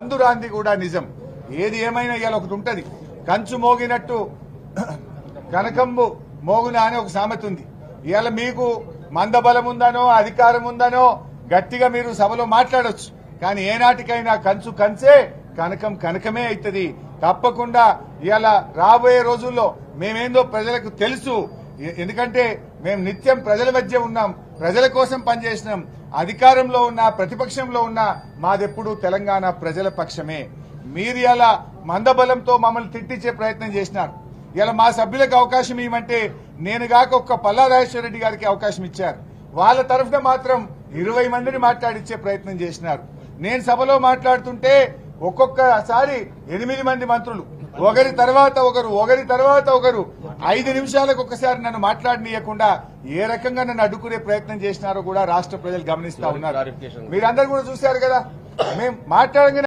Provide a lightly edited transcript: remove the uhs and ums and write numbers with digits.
అందురాంది కూడా నిజం. ఏది ఏమైనా ఇవాళ ఒకటి ఉంటది, కంచు మోగినట్టు కనకంబు మోగున అని ఒక సామెత ఉంది. ఇవాళ మీకు మందబలం ఉందనో అధికారం ఉందనో గట్టిగా మీరు సభలో మాట్లాడొచ్చు, కానీ ఏనాటికైనా కంచు కంచే, కనకం కనకమే అవుతుంది. తప్పకుండా ఇవాళ రాబోయే రోజుల్లో మేమేందో ప్రజలకు తెలుసు. ఎందుకంటే మేము నిత్యం ప్రజల మధ్య ఉన్నాం, ప్రజల కోసం పనిచేసినాం. అధికారంలో ఉన్నా ప్రతిపక్షంలో ఉన్నా మాదెప్పుడు తెలంగాణ ప్రజల పక్షమే. మీరు ఇలా మందబలంతో మమ్మల్ని తిట్టించే ప్రయత్నం చేసినారు. ఇలా మా సభ్యులకు అవకాశం ఇవ్వమంటే నేను కాక ఒక్క పల్లా రాజేశ్వర రెడ్డి గారికి అవకాశం ఇచ్చారు. వాళ్ళ తరఫున మాత్రం 20 మందిని మాట్లాడించే ప్రయత్నం చేసినారు. నేను సభలో మాట్లాడుతుంటే ఒక్కొక్కసారి 8 మంది మంత్రులు ఒకరి తర్వాత ఒకరు 5 నిమిషాలకు ఒకసారి నన్ను మాట్లాడనీయకుండా ఏ రకంగా నన్ను అడ్డుకునే ప్రయత్నం చేసినారో కూడా రాష్ట్ర ప్రజలు గమనిస్తా ఉన్నారు. మీరందరూ కూడా చూశారు కదా, మేము మాట్లాడగానే